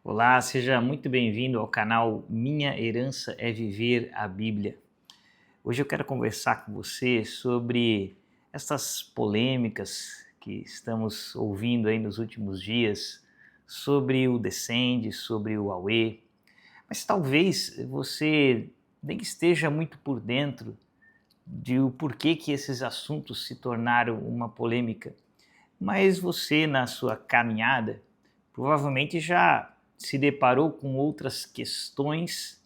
Olá, seja muito bem-vindo ao canal Minha Herança é Viver a Bíblia. Hoje eu quero conversar com você sobre essas polêmicas que estamos ouvindo aí nos últimos dias sobre o Descende, sobre o Aue, mas talvez você nem esteja muito por dentro de o porquê que esses assuntos se tornaram uma polêmica, mas você na sua caminhada provavelmente já se deparou com outras questões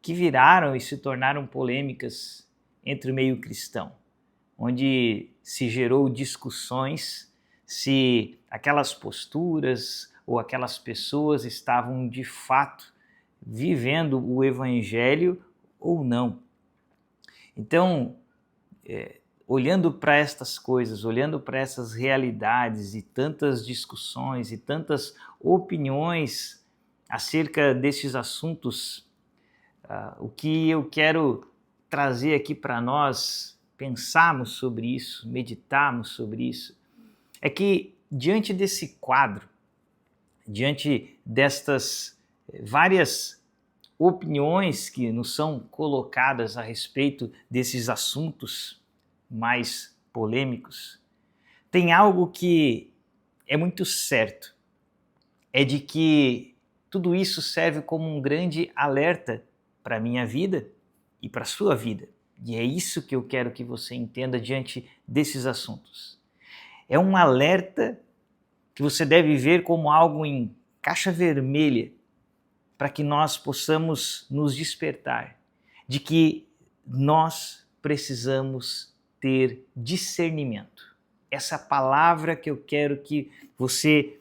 que viraram e se tornaram polêmicas entre o meio cristão, onde se gerou discussões se aquelas posturas ou aquelas pessoas estavam de fato vivendo o evangelho ou não. Então, olhando para estas coisas, olhando para essas realidades e tantas discussões e tantas opiniões acerca desses assuntos, o que eu quero trazer aqui para nós pensarmos sobre isso, meditarmos sobre isso, é que diante desse quadro, diante destas várias opiniões que nos são colocadas a respeito desses assuntos mais polêmicos, tem algo que é muito certo, é de que tudo isso serve como um grande alerta para a minha vida e para a sua vida. E é isso que eu quero que você entenda diante desses assuntos. É um alerta que você deve ver como algo em caixa vermelha para que nós possamos nos despertar de que nós precisamos ter discernimento. Essa palavra que eu quero que você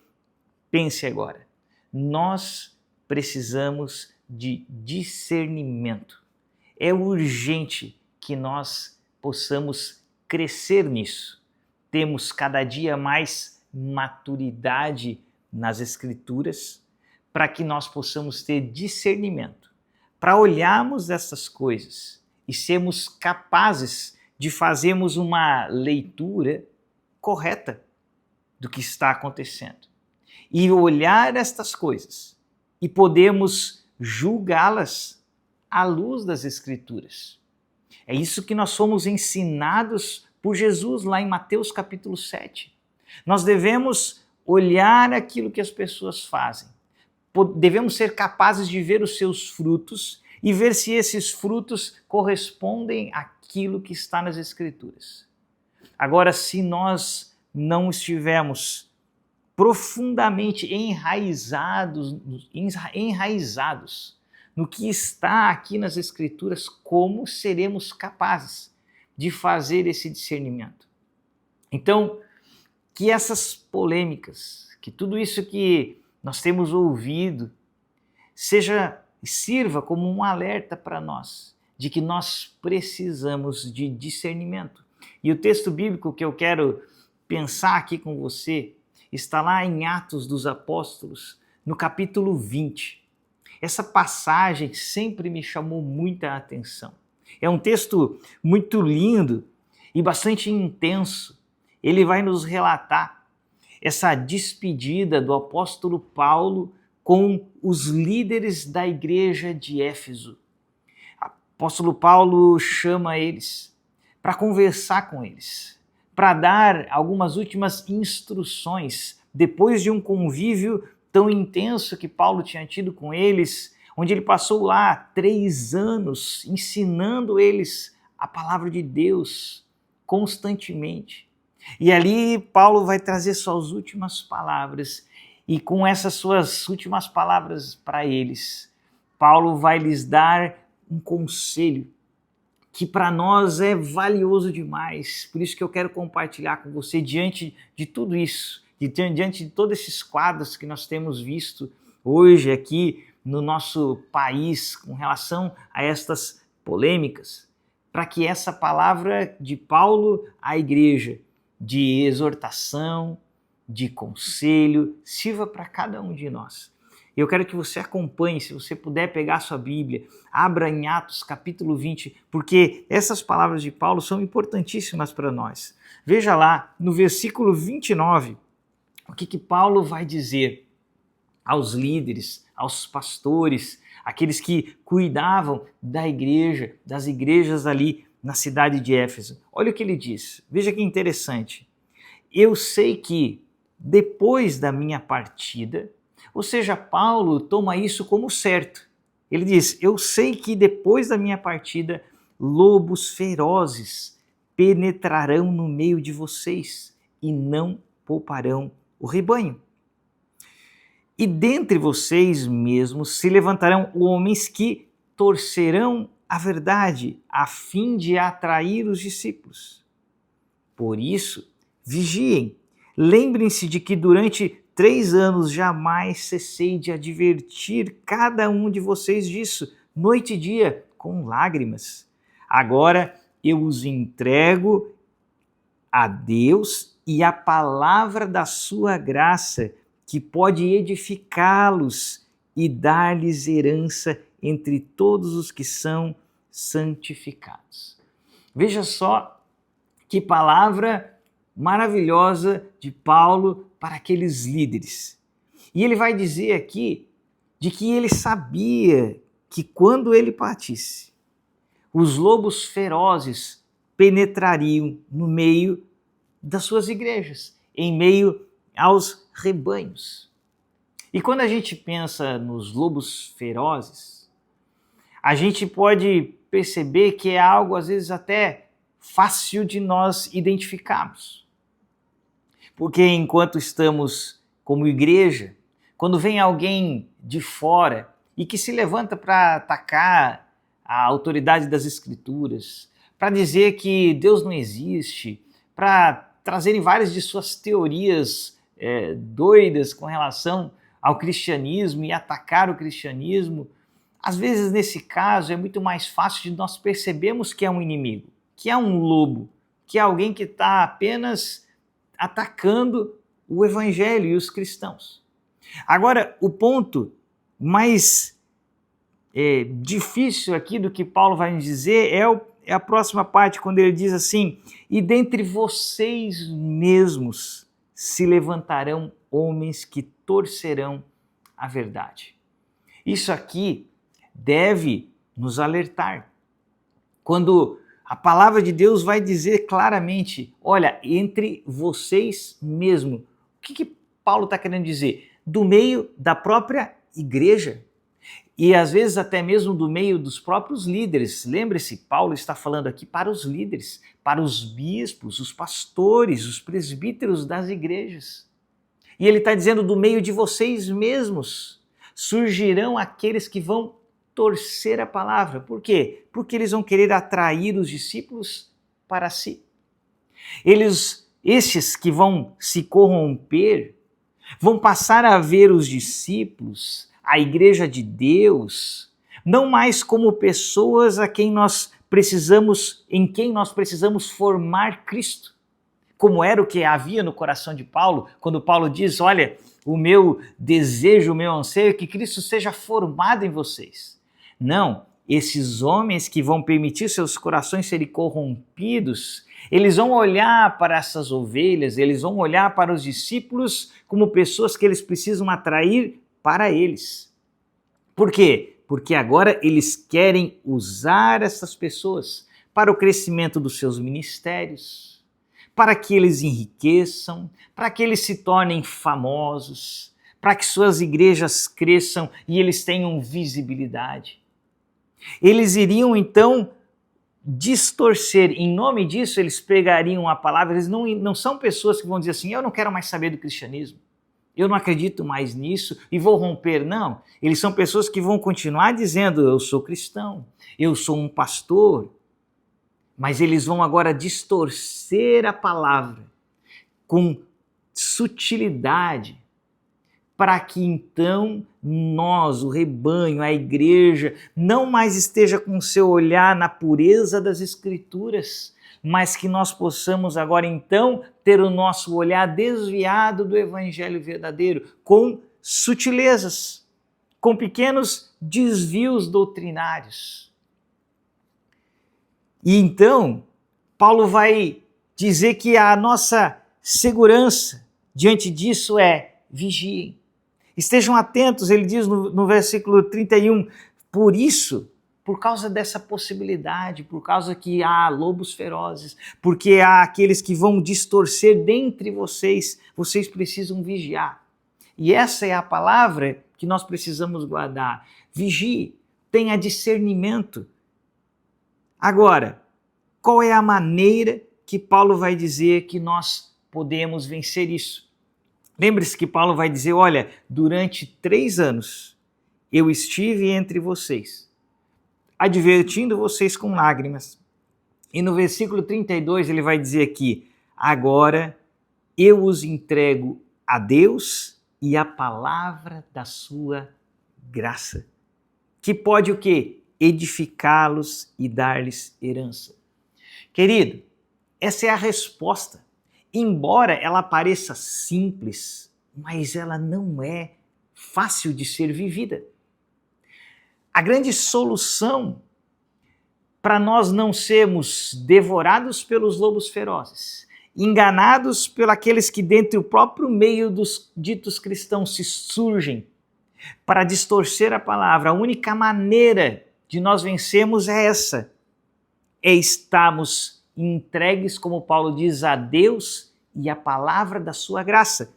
pense agora. Nós precisamos de discernimento. É urgente que nós possamos crescer nisso. Temos cada dia mais maturidade nas Escrituras para que nós possamos ter discernimento, para olharmos essas coisas e sermos capazes de fazermos uma leitura correta do que está acontecendo. E olhar estas coisas e podermos julgá-las à luz das Escrituras. É isso que nós somos ensinados por Jesus lá em Mateus capítulo 7. Nós devemos olhar aquilo que as pessoas fazem. Devemos ser capazes de ver os seus frutos e ver se esses frutos correspondem àquilo que está nas Escrituras. Agora, se nós não estivermos profundamente enraizados no que está aqui nas Escrituras, como seremos capazes de fazer esse discernimento? Então, que essas polêmicas, que tudo isso que nós temos ouvido, sirva como um alerta para nós, de que nós precisamos de discernimento. E o texto bíblico que eu quero pensar aqui com você está lá em Atos dos Apóstolos, no capítulo 20. Essa passagem sempre me chamou muita atenção. É um texto muito lindo e bastante intenso. Ele vai nos relatar essa despedida do apóstolo Paulo com os líderes da igreja de Éfeso. O apóstolo Paulo chama eles para conversar com eles, para dar algumas últimas instruções depois de um convívio tão intenso que Paulo tinha tido com eles, onde ele passou lá 3 anos ensinando eles a palavra de Deus constantemente. E ali Paulo vai trazer suas últimas palavras, e com essas suas últimas palavras para eles, Paulo vai lhes dar um conselho que para nós é valioso demais. Por isso que eu quero compartilhar com você diante de tudo isso, diante de todos esses quadros que nós temos visto hoje aqui no nosso país com relação a estas polêmicas, para que essa palavra de Paulo à igreja, de exortação, de conselho, sirva para cada um de nós. Eu quero que você acompanhe, se você puder pegar a sua Bíblia, abra em Atos capítulo 20, porque essas palavras de Paulo são importantíssimas para nós. Veja lá, no versículo 29, o que Paulo vai dizer. aos líderes, aos pastores, aqueles que cuidavam da igreja, das igrejas ali na cidade de Éfeso. Olha o que ele diz, veja que interessante. Eu sei que depois da minha partida, ou seja, Paulo toma isso como certo. Ele diz, eu sei que depois da minha partida, lobos ferozes penetrarão no meio de vocês e não pouparão o rebanho. E dentre vocês mesmos se levantarão homens que torcerão a verdade, a fim de atrair os discípulos. Por isso, vigiem, lembrem-se de que durante 3 anos jamais cessei de advertir cada um de vocês disso, noite e dia, com lágrimas. Agora eu os entrego a Deus e a palavra da sua graça, que pode edificá-los e dar-lhes herança entre todos os que são santificados. Veja só que palavra maravilhosa de Paulo para aqueles líderes. E ele vai dizer aqui de que ele sabia que quando ele partisse, os lobos ferozes penetrariam no meio das suas igrejas, em meio aos rebanhos. E quando a gente pensa nos lobos ferozes, a gente pode perceber que é algo às vezes até fácil de nós identificarmos. Porque enquanto estamos como igreja, quando vem alguém de fora e que se levanta para atacar a autoridade das Escrituras, para dizer que Deus não existe, para trazerem várias de suas teorias doidas com relação ao cristianismo e atacar o cristianismo, às vezes nesse caso é muito mais fácil de nós percebermos que é um inimigo, que é um lobo, que é alguém que está apenas atacando o evangelho e os cristãos. Agora, o ponto mais difícil aqui do que Paulo vai nos dizer é a próxima parte, quando ele diz assim, e dentre vocês mesmos se levantarão homens que torcerão a verdade. Isso aqui deve nos alertar. Quando a palavra de Deus vai dizer claramente, olha, entre vocês mesmo. O que Paulo está querendo dizer? Do meio da própria igreja. E às vezes até mesmo do meio dos próprios líderes. Lembre-se, Paulo está falando aqui para os líderes, para os bispos, os pastores, os presbíteros das igrejas. E ele está dizendo, do meio de vocês mesmos surgirão aqueles que vão torcer a palavra. Por quê? Porque eles vão querer atrair os discípulos para si. Esses que vão se corromper, vão passar a ver os discípulos, a igreja de Deus, não mais como pessoas em quem nós precisamos formar Cristo, como era o que havia no coração de Paulo, quando Paulo diz, olha, o meu desejo, o meu anseio é que Cristo seja formado em vocês. Não, esses homens que vão permitir seus corações serem corrompidos, eles vão olhar para essas ovelhas, eles vão olhar para os discípulos como pessoas que eles precisam atrair para eles. Por quê? Porque agora eles querem usar essas pessoas para o crescimento dos seus ministérios, para que eles enriqueçam, para que eles se tornem famosos, para que suas igrejas cresçam e eles tenham visibilidade. Eles iriam então distorcer, em nome disso eles pegariam a palavra, eles não são pessoas que vão dizer assim, eu não quero mais saber do cristianismo, eu não acredito mais nisso e vou romper, não. Eles são pessoas que vão continuar dizendo, eu sou cristão, eu sou um pastor, mas eles vão agora distorcer a palavra com sutilidade, para que então nós, o rebanho, a igreja, não mais esteja com o seu olhar na pureza das Escrituras, mas que nós possamos agora então ter o nosso olhar desviado do evangelho verdadeiro, com sutilezas, com pequenos desvios doutrinários. E então, Paulo vai dizer que a nossa segurança diante disso é vigiem. Estejam atentos, ele diz no versículo 31, por isso, por causa dessa possibilidade, por causa que há lobos ferozes, porque há aqueles que vão distorcer dentre vocês, vocês precisam vigiar. E essa é a palavra que nós precisamos guardar. Vigie, tenha discernimento. Agora, qual é a maneira que Paulo vai dizer que nós podemos vencer isso? Lembre-se que Paulo vai dizer, olha, durante 3 anos eu estive entre vocês, advertindo vocês com lágrimas. E no versículo 32 ele vai dizer aqui, agora eu os entrego a Deus e a palavra da sua graça, que pode o quê? Edificá-los e dar-lhes herança. Querido, essa é a resposta. Embora ela pareça simples, mas ela não é fácil de ser vivida. A grande solução para nós não sermos devorados pelos lobos ferozes, enganados por aqueles que dentro do próprio meio dos ditos cristãos se surgem para distorcer a palavra, a única maneira de nós vencermos é essa, é estarmos entregues, como Paulo diz, a Deus e a palavra da sua graça,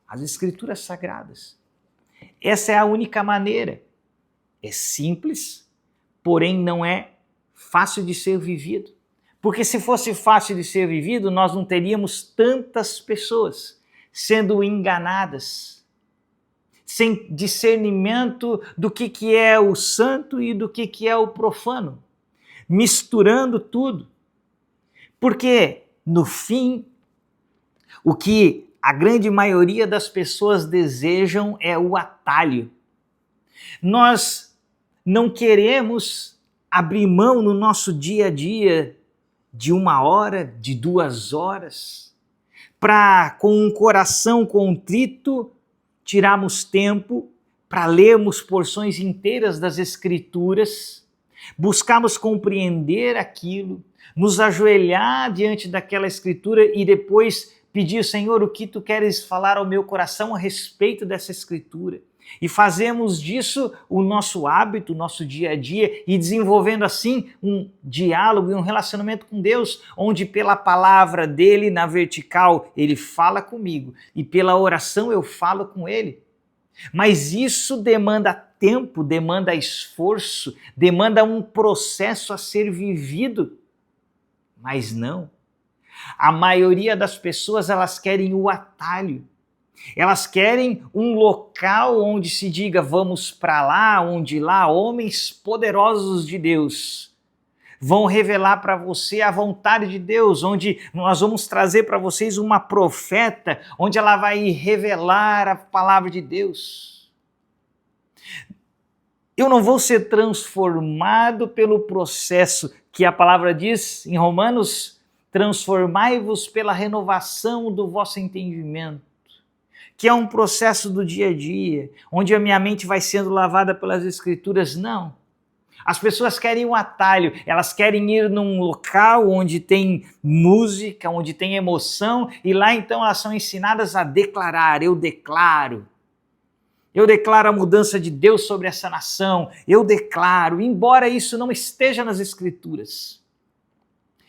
as Escrituras Sagradas. Essa é a única maneira. É simples, porém não é fácil de ser vivido. Porque se fosse fácil de ser vivido, nós não teríamos tantas pessoas sendo enganadas, sem discernimento do que é o santo e do que é o profano, misturando tudo. Porque, no fim, o que a grande maioria das pessoas desejam é o atalho. Nós não queremos abrir mão no nosso dia a dia de 1 hora, de 2 horas, para, com um coração contrito, tirarmos tempo para lermos porções inteiras das Escrituras, buscarmos compreender aquilo, nos ajoelhar diante daquela Escritura e depois pedir, Senhor, o que Tu queres falar ao meu coração a respeito dessa Escritura. E fazemos disso o nosso hábito, o nosso dia a dia, e desenvolvendo assim um diálogo e um relacionamento com Deus, onde pela palavra dele na vertical ele fala comigo e pela oração eu falo com ele. Mas isso demanda tempo, demanda esforço, demanda um processo a ser vivido. Mas não. A maioria das pessoas, elas querem o atalho. Elas querem um local onde se diga, vamos para lá, onde lá homens poderosos de Deus vão revelar para você a vontade de Deus, onde nós vamos trazer para vocês uma profeta, onde ela vai revelar a palavra de Deus. Eu não vou ser transformado pelo processo que a palavra diz em Romanos, transformai-vos pela renovação do vosso entendimento, que é um processo do dia a dia, onde a minha mente vai sendo lavada pelas Escrituras. Não. As pessoas querem um atalho, elas querem ir num local onde tem música, onde tem emoção, e lá então elas são ensinadas a declarar, eu declaro a mudança de Deus sobre essa nação, eu declaro, embora isso não esteja nas Escrituras.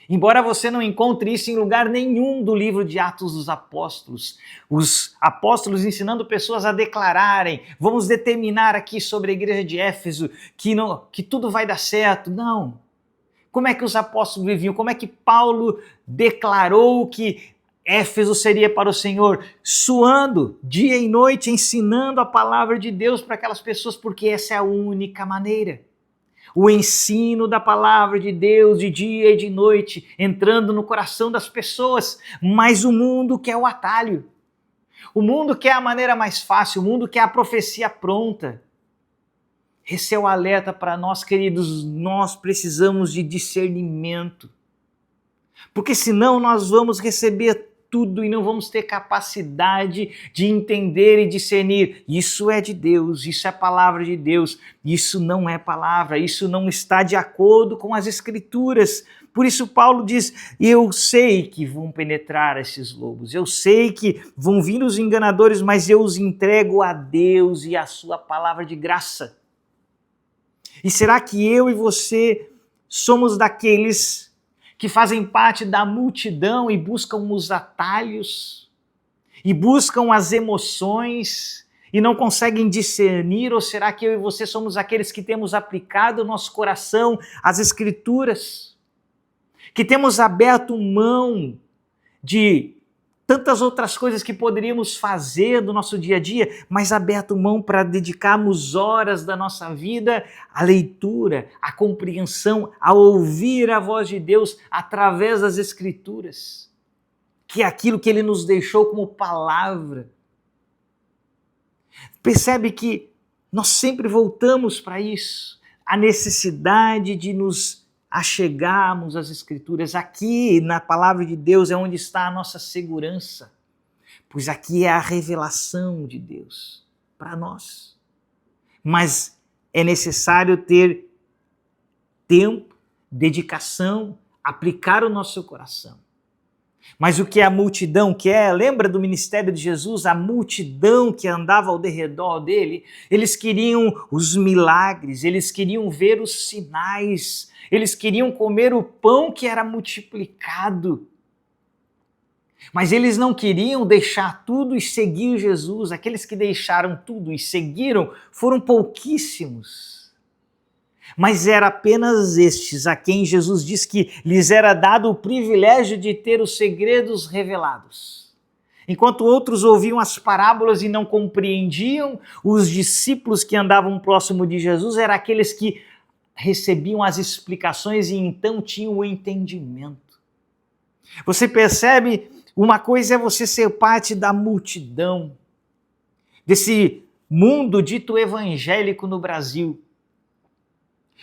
Embora você não encontre isso em lugar nenhum do livro de Atos dos Apóstolos, os apóstolos ensinando pessoas a declararem, vamos determinar aqui sobre a igreja de Éfeso que tudo vai dar certo. Não. Como é que os apóstolos viviam? Como é que Paulo declarou que Éfeso seria para o Senhor? Suando dia e noite, ensinando a palavra de Deus para aquelas pessoas, porque essa é a única maneira. O ensino da palavra de Deus de dia e de noite, entrando no coração das pessoas, mas o mundo quer o atalho. O mundo quer a maneira mais fácil, o mundo quer a profecia pronta. Esse é o alerta para nós, queridos, nós precisamos de discernimento. Porque senão nós vamos receber tudo e não vamos ter capacidade de entender e discernir. Isso é de Deus, isso é palavra de Deus, isso não é palavra, isso não está de acordo com as Escrituras. Por isso Paulo diz, eu sei que vão penetrar esses lobos, eu sei que vão vir os enganadores, mas eu os entrego a Deus e a sua palavra de graça. E será que eu e você somos daqueles que fazem parte da multidão e buscam os atalhos, e buscam as emoções, e não conseguem discernir? Ou será que eu e você somos aqueles que temos aplicado o nosso coração às Escrituras, que temos aberto mão de tantas outras coisas que poderíamos fazer do nosso dia a dia, mas aberto mão para dedicarmos horas da nossa vida à leitura, à compreensão, a ouvir a voz de Deus através das Escrituras, que é aquilo que Ele nos deixou como palavra. Percebe que nós sempre voltamos para isso, a necessidade de nos achegarmos às Escrituras. Aqui na palavra de Deus é onde está a nossa segurança, pois aqui é a revelação de Deus para nós. Mas é necessário ter tempo, dedicação, aplicar o nosso coração. Mas o que a multidão quer, lembra do ministério de Jesus, a multidão que andava ao derredor dele? Eles queriam os milagres, eles queriam ver os sinais, eles queriam comer o pão que era multiplicado. Mas eles não queriam deixar tudo e seguir Jesus. Aqueles que deixaram tudo e seguiram foram pouquíssimos. Mas era apenas estes a quem Jesus diz que lhes era dado o privilégio de ter os segredos revelados. Enquanto outros ouviam as parábolas e não compreendiam, os discípulos que andavam próximo de Jesus eram aqueles que recebiam as explicações e então tinham o entendimento. Você percebe? Uma coisa é você ser parte da multidão, desse mundo dito evangélico no Brasil.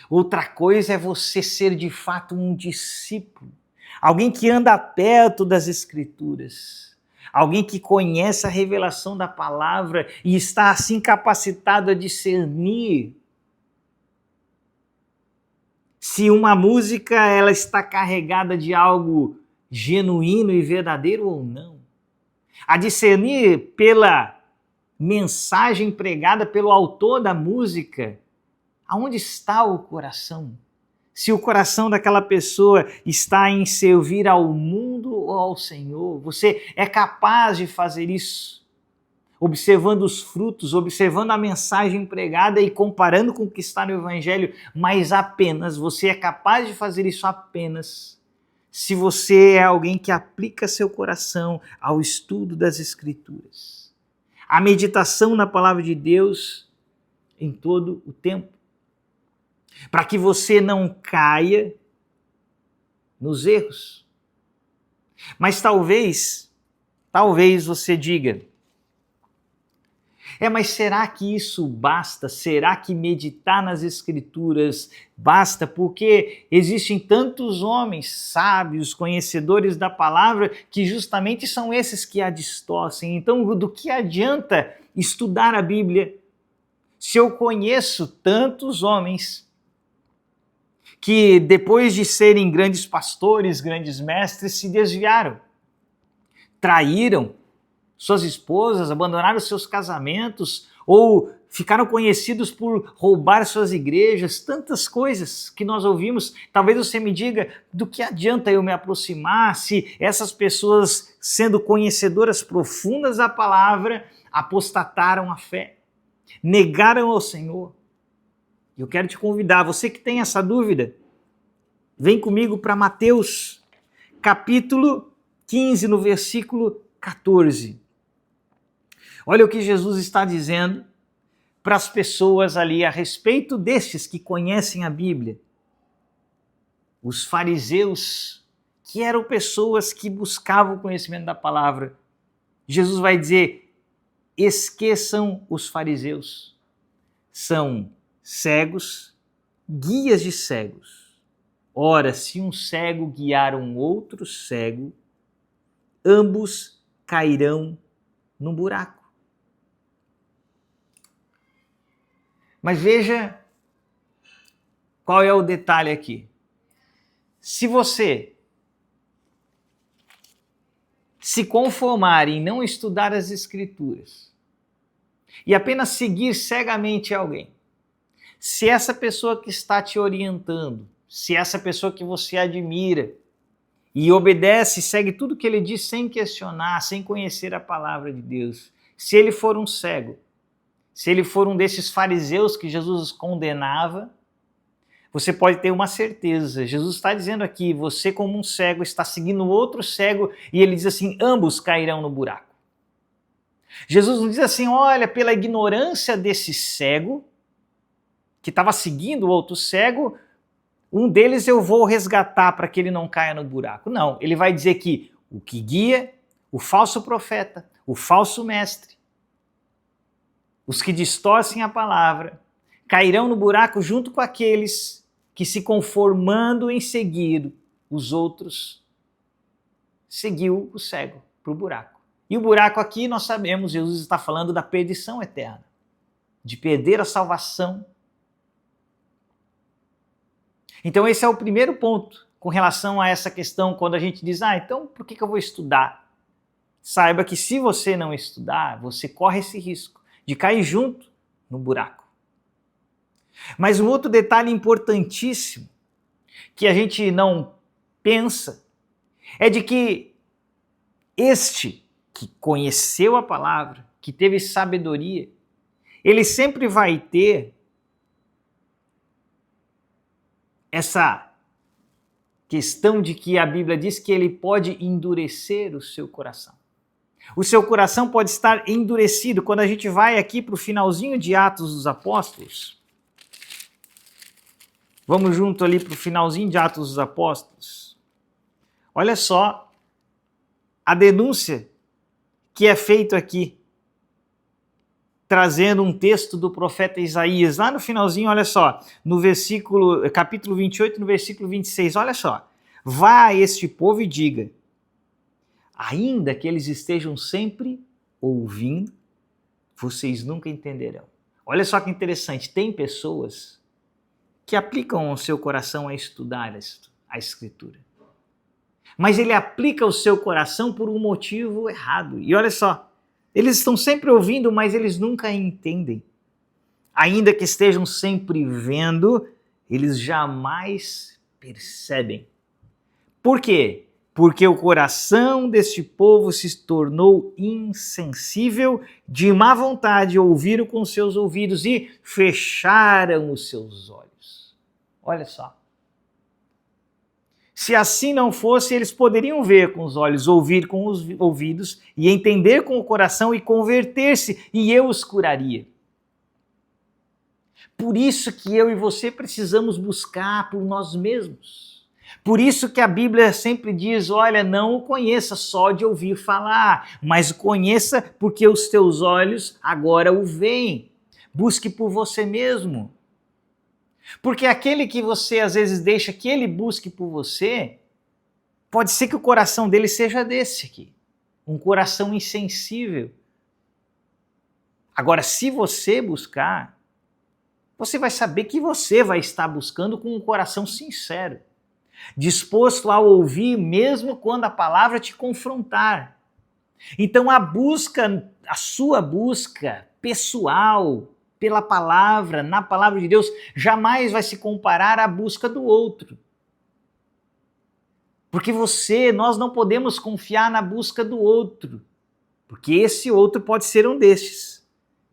Outra coisa é você ser de fato um discípulo, alguém que anda perto das Escrituras, alguém que conhece a revelação da palavra e está assim capacitado a discernir se uma música ela está carregada de algo genuíno e verdadeiro ou não, a discernir pela mensagem pregada pelo autor da música. Aonde está o coração? Se o coração daquela pessoa está em servir ao mundo ou ao Senhor, você é capaz de fazer isso, observando os frutos, observando a mensagem pregada e comparando com o que está no Evangelho, mas apenas, você é capaz de fazer isso apenas se você é alguém que aplica seu coração ao estudo das Escrituras, a meditação na palavra de Deus em todo o tempo, para que você não caia nos erros. Mas talvez você diga, mas será que isso basta? Será que meditar nas Escrituras basta? Porque existem tantos homens sábios, conhecedores da palavra, que justamente são esses que a distorcem. Então, do que adianta estudar a Bíblia se eu conheço tantos homens que depois de serem grandes pastores, grandes mestres, se desviaram, traíram suas esposas, abandonaram seus casamentos ou ficaram conhecidos por roubar suas igrejas, tantas coisas que nós ouvimos. Talvez você me diga, do que adianta eu me aproximar se essas pessoas, sendo conhecedoras profundas da palavra, apostataram a fé, negaram ao Senhor? Eu quero te convidar, você que tem essa dúvida, vem comigo para Mateus, capítulo 15, no versículo 14. Olha o que Jesus está dizendo para as pessoas ali a respeito destes que conhecem a Bíblia. Os fariseus, que eram pessoas que buscavam o conhecimento da palavra. Jesus vai dizer, esqueçam os fariseus. São cegos, guias de cegos. Ora, se um cego guiar um outro cego, ambos cairão no buraco. Mas veja qual é o detalhe aqui. Se você se conformar em não estudar as Escrituras e apenas seguir cegamente alguém, se essa pessoa que está te orientando, se essa pessoa que você admira e obedece, segue tudo que ele diz sem questionar, sem conhecer a palavra de Deus, se ele for um cego, se ele for um desses fariseus que Jesus condenava, você pode ter uma certeza. Jesus está dizendo aqui, você como um cego está seguindo outro cego e ele diz assim, ambos cairão no buraco. Jesus não diz assim, olha, pela ignorância desse cego, que estava seguindo o outro cego, um deles eu vou resgatar para que ele não caia no buraco. Não, ele vai dizer que o que guia, o falso profeta, o falso mestre, os que distorcem a palavra, cairão no buraco junto com aqueles que, se conformando em seguir os outros, seguiu o cego para o buraco. E o buraco aqui, nós sabemos, Jesus está falando da perdição eterna, de perder a salvação. Então esse é o primeiro ponto com relação a essa questão, quando a gente diz, então por que eu vou estudar? Saiba que se você não estudar, você corre esse risco de cair junto no buraco. Mas um outro detalhe importantíssimo que a gente não pensa é de que este que conheceu a palavra, que teve sabedoria, ele sempre vai ter essa questão de que a Bíblia diz que ele pode endurecer o seu coração. O seu coração pode estar endurecido. Quando a gente vai aqui para o finalzinho de Atos dos Apóstolos, vamos junto ali para o finalzinho de Atos dos Apóstolos. Olha só a denúncia que é feita aqui, trazendo um texto do profeta Isaías. Lá no finalzinho, olha só, no capítulo 28, no versículo 26, olha só. Vá a este povo e diga, ainda que eles estejam sempre ouvindo, vocês nunca entenderão. Olha só que interessante, tem pessoas que aplicam o seu coração a estudar a Escritura. Mas ele aplica o seu coração por um motivo errado. E olha só, eles estão sempre ouvindo, mas eles nunca entendem. Ainda que estejam sempre vendo, eles jamais percebem. Por quê? Porque o coração deste povo se tornou insensível, de má vontade, ouviram com seus ouvidos e fecharam os seus olhos. Olha só. Se assim não fosse, eles poderiam ver com os olhos, ouvir com os ouvidos e entender com o coração e converter-se, e eu os curaria. Por isso que eu e você precisamos buscar por nós mesmos. Por isso que a Bíblia sempre diz, olha, não o conheça só de ouvir falar, mas o conheça porque os teus olhos agora o veem. Busque por você mesmo. Porque aquele que você às vezes deixa que ele busque por você, pode ser que o coração dele seja desse aqui, um coração insensível. Agora, se você buscar, você vai saber que você vai estar buscando com um coração sincero, disposto a ouvir mesmo quando a palavra te confrontar. Então a sua busca pessoal, pela palavra, na palavra de Deus, jamais vai se comparar à busca do outro. Porque nós não podemos confiar na busca do outro, porque esse outro pode ser um destes,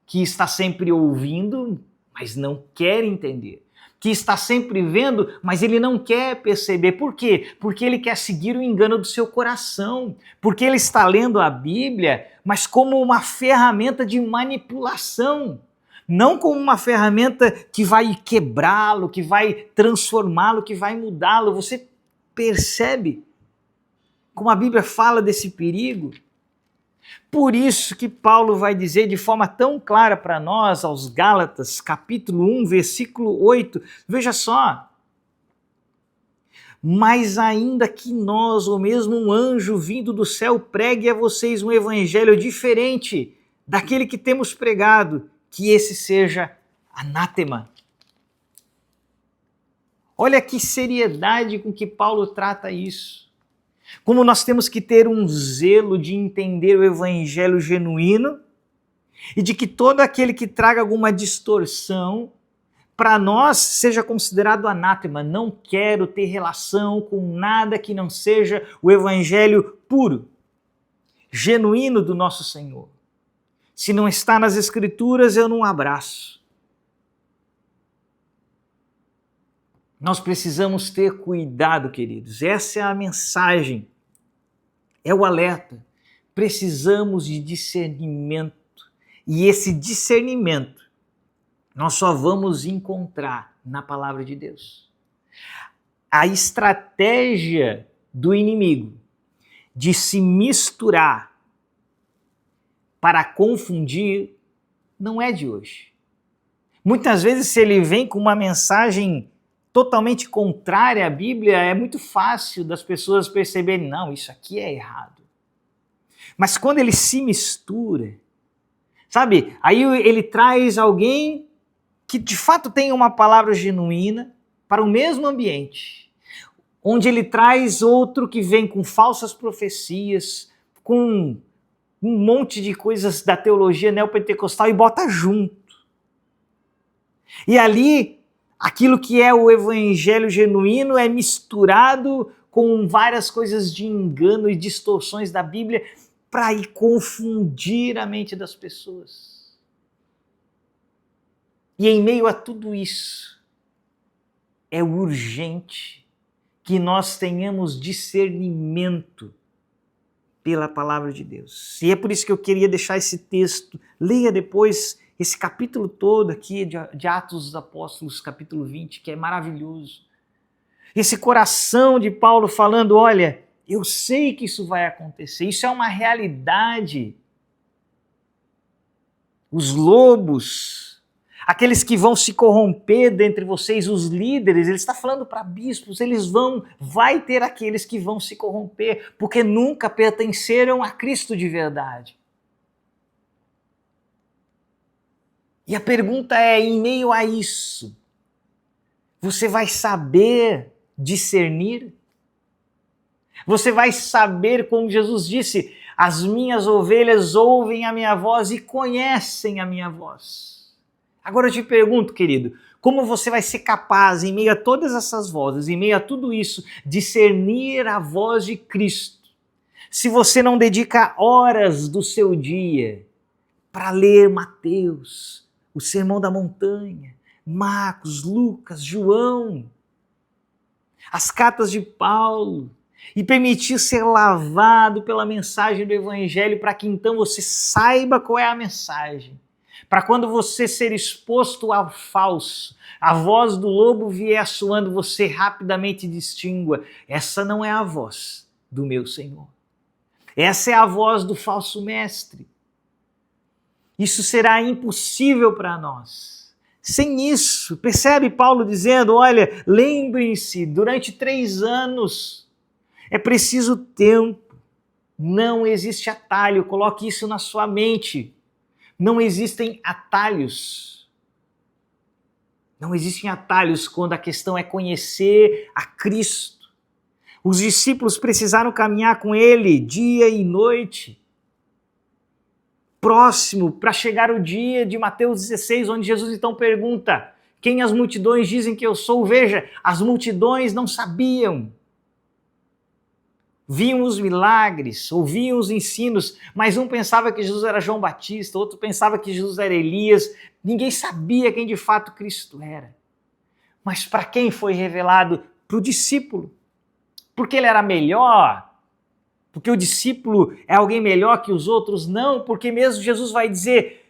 que está sempre ouvindo, mas não quer entender, que está sempre vendo, mas ele não quer perceber. Por quê? Porque ele quer seguir o engano do seu coração, porque ele está lendo a Bíblia, mas como uma ferramenta de manipulação, não como uma ferramenta que vai quebrá-lo, que vai transformá-lo, que vai mudá-lo. Você percebe como a Bíblia fala desse perigo? Por isso que Paulo vai dizer de forma tão clara para nós, aos Gálatas, capítulo 1, versículo 8, veja só, mas ainda que nós, ou mesmo um anjo vindo do céu, pregue a vocês um evangelho diferente daquele que temos pregado, que esse seja anátema. Olha que seriedade com que Paulo trata isso. Como nós temos que ter um zelo de entender o evangelho genuíno e de que todo aquele que traga alguma distorção, para nós, seja considerado anátema. Não quero ter relação com nada que não seja o evangelho puro, genuíno do nosso Senhor. Se não está nas Escrituras, eu não abraço. Nós precisamos ter cuidado, queridos. Essa é a mensagem, é o alerta. Precisamos de discernimento. E esse discernimento nós só vamos encontrar na palavra de Deus. A estratégia do inimigo de se misturar para confundir não é de hoje. Muitas vezes, se ele vem com uma mensagem totalmente contrária à Bíblia, é muito fácil das pessoas perceberem, não, isso aqui é errado. Mas quando ele se mistura, sabe, aí ele traz alguém que de fato tem uma palavra genuína para o mesmo ambiente, onde ele traz outro que vem com falsas profecias, com um monte de coisas da teologia neopentecostal e bota junto. E ali, aquilo que é o evangelho genuíno é misturado com várias coisas de engano e distorções da Bíblia para ir confundir a mente das pessoas. E em meio a tudo isso, é urgente que nós tenhamos discernimento pela palavra de Deus. E é por isso que eu queria deixar esse texto. Leia depois esse capítulo todo aqui de Atos dos Apóstolos, capítulo 20, que é maravilhoso. Esse coração de Paulo falando, olha, eu sei que isso vai acontecer, isso é uma realidade. Os lobos, aqueles que vão se corromper dentre vocês, os líderes, ele está falando para bispos, vai ter aqueles que vão se corromper, porque nunca pertenceram a Cristo de verdade. E a pergunta é, em meio a isso, você vai saber discernir? Você vai saber, como Jesus disse, as minhas ovelhas ouvem a minha voz e conhecem a minha voz. Agora eu te pergunto, querido, como você vai ser capaz, em meio a todas essas vozes, em meio a tudo isso, discernir a voz de Cristo, se você não dedica horas do seu dia para ler Mateus, o Sermão da Montanha, Marcos, Lucas, João, as cartas de Paulo, e permitir ser lavado pela mensagem do Evangelho para que então você saiba qual é a mensagem. Para quando você ser exposto ao falso, a voz do lobo vier soando, você rapidamente distingua, essa não é a voz do meu Senhor. Essa é a voz do falso mestre. Isso será impossível para nós. Sem isso, percebe Paulo dizendo, olha, lembrem-se, durante 3 anos é preciso tempo, não existe atalho, coloque isso na sua mente. Não existem atalhos. Não existem atalhos quando a questão é conhecer a Cristo. Os discípulos precisaram caminhar com ele dia e noite, próximo, para chegar o dia de Mateus 16, onde Jesus então pergunta, quem as multidões dizem que eu sou? Veja, as multidões não sabiam. Viam os milagres, ouviam os ensinos, mas um pensava que Jesus era João Batista, outro pensava que Jesus era Elias, ninguém sabia quem de fato Cristo era. Mas para quem foi revelado? Para o discípulo. Porque ele era melhor? Porque o discípulo é alguém melhor que os outros? Não, porque mesmo Jesus vai dizer,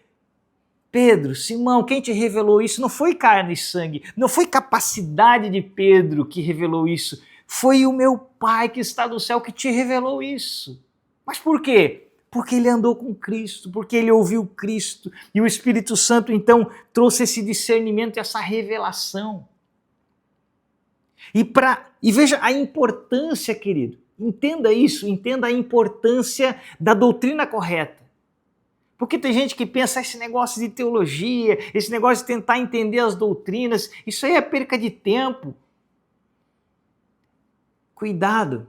Pedro, Simão, quem te revelou isso? Não foi carne e sangue, não foi capacidade de Pedro que revelou isso, foi o meu Pai que está no céu que te revelou isso. Mas por quê? Porque ele andou com Cristo, porque ele ouviu Cristo, e o Espírito Santo então trouxe esse discernimento, essa revelação. E veja a importância, querido. Entenda isso, entenda a importância da doutrina correta. Porque tem gente que pensa esse negócio de teologia, esse negócio de tentar entender as doutrinas, isso aí é perca de tempo. Cuidado,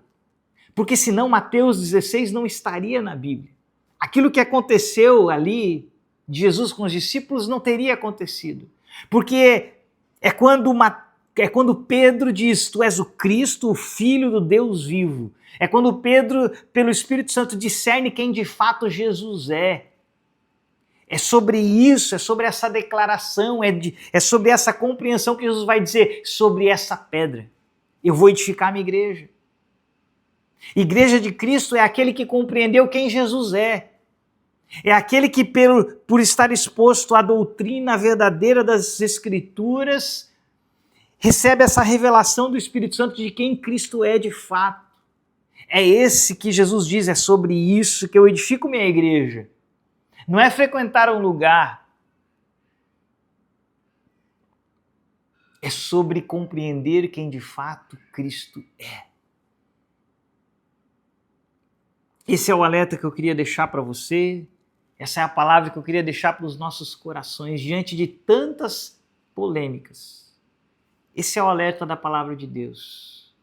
porque senão Mateus 16 não estaria na Bíblia. Aquilo que aconteceu ali de Jesus com os discípulos não teria acontecido. Porque é quando Pedro diz, tu és o Cristo, o Filho do Deus vivo. É quando Pedro, pelo Espírito Santo, discerne quem de fato Jesus é. É sobre isso, é sobre essa declaração, é sobre essa compreensão que Jesus vai dizer, sobre essa pedra. Eu vou edificar a minha igreja. Igreja de Cristo é aquele que compreendeu quem Jesus é. É aquele que, por estar exposto à doutrina verdadeira das Escrituras, recebe essa revelação do Espírito Santo de quem Cristo é de fato. É esse que Jesus diz, é sobre isso que eu edifico minha igreja. Não é frequentar um lugar. É sobre compreender quem de fato Cristo é. Esse é o alerta que eu queria deixar para você. Essa é a palavra que eu queria deixar para os nossos corações diante de tantas polêmicas. Esse é o alerta da palavra de Deus.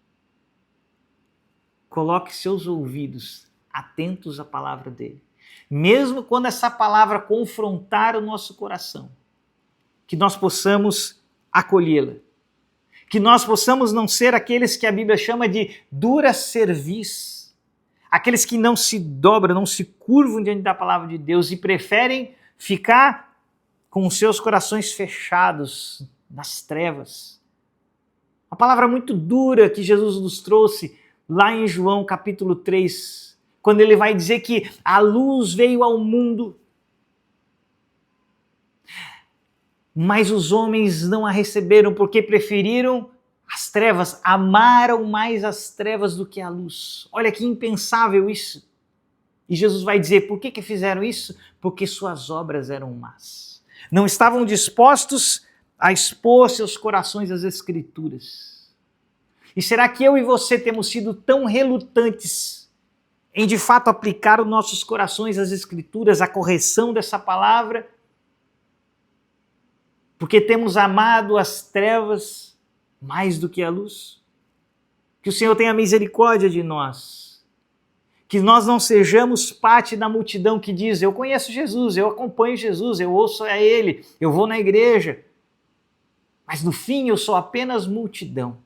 Coloque seus ouvidos atentos à palavra dele. Mesmo quando essa palavra confrontar o nosso coração, que nós possamos acolhê-la. Que nós possamos não ser aqueles que a Bíblia chama de dura cerviz. Aqueles que não se dobram, não se curvam diante da palavra de Deus e preferem ficar com os seus corações fechados nas trevas. Uma palavra muito dura que Jesus nos trouxe lá em João capítulo 3, quando ele vai dizer que a luz veio ao mundo, mas os homens não a receberam porque preferiram as trevas, amaram mais as trevas do que a luz. Olha que impensável isso. E Jesus vai dizer, por que fizeram isso? Porque suas obras eram más. Não estavam dispostos a expor seus corações às Escrituras. E será que eu e você temos sido tão relutantes em de fato aplicar os nossos corações às Escrituras, à correção dessa palavra? Porque temos amado as trevas mais do que a luz? Que o Senhor tenha misericórdia de nós. Que nós não sejamos parte da multidão que diz, eu conheço Jesus, eu acompanho Jesus, eu ouço a Ele, eu vou na igreja. Mas no fim eu sou apenas multidão.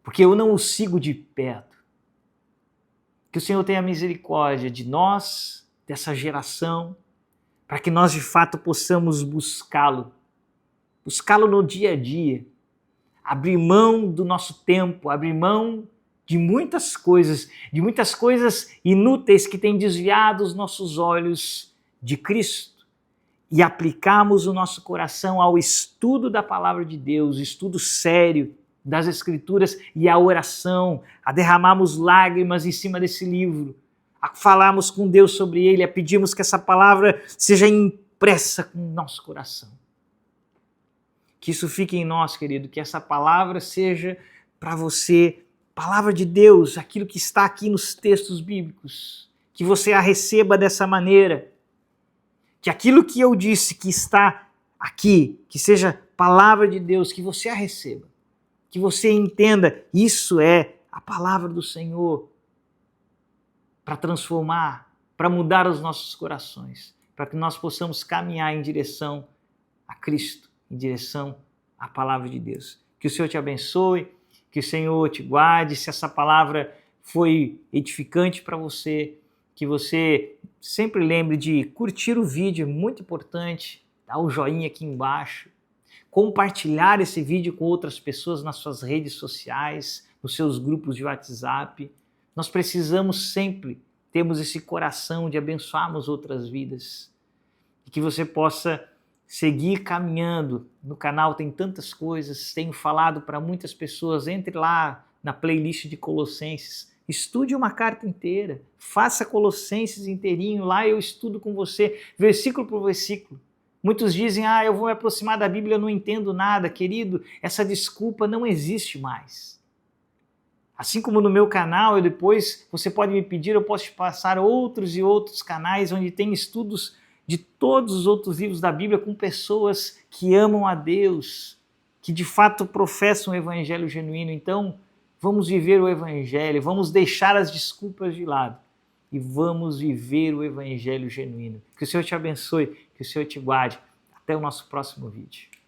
Porque eu não o sigo de perto. Que o Senhor tenha misericórdia de nós, dessa geração, para que nós de fato possamos buscá-lo no dia a dia, abrir mão do nosso tempo, abrir mão de muitas coisas inúteis que têm desviado os nossos olhos de Cristo e aplicarmos o nosso coração ao estudo da palavra de Deus, estudo sério das Escrituras e a oração, a derramarmos lágrimas em cima desse livro, a falarmos com Deus sobre ele, a pedirmos que essa palavra seja impressa no nosso coração. Que isso fique em nós, querido, que essa palavra seja para você, palavra de Deus, aquilo que está aqui nos textos bíblicos, que você a receba dessa maneira, que aquilo que eu disse que está aqui, que seja palavra de Deus, que você a receba, que você entenda, isso é a palavra do Senhor para transformar, para mudar os nossos corações, para que nós possamos caminhar em direção a Cristo, em direção à palavra de Deus. Que o Senhor te abençoe, que o Senhor te guarde. Se essa palavra foi edificante para você, que você sempre lembre de curtir o vídeo, é muito importante, dar o joinha aqui embaixo, compartilhar esse vídeo com outras pessoas nas suas redes sociais, nos seus grupos de WhatsApp. Nós precisamos sempre termos esse coração de abençoarmos outras vidas e que você possa seguir caminhando. No canal tem tantas coisas, tenho falado para muitas pessoas, entre lá na playlist de Colossenses, estude uma carta inteira, faça Colossenses inteirinho, lá eu estudo com você, versículo por versículo, Muitos dizem, eu vou me aproximar da Bíblia, eu não entendo nada. Querido, essa desculpa não existe mais. Assim como no meu canal, depois você pode me pedir, eu posso te passar outros e outros canais onde tem estudos de todos os outros livros da Bíblia com pessoas que amam a Deus, que de fato professam o evangelho genuíno. Então, vamos viver o evangelho, vamos deixar as desculpas de lado e vamos viver o evangelho genuíno. Que o Senhor te abençoe, que o Senhor te guarde. Até o nosso próximo vídeo.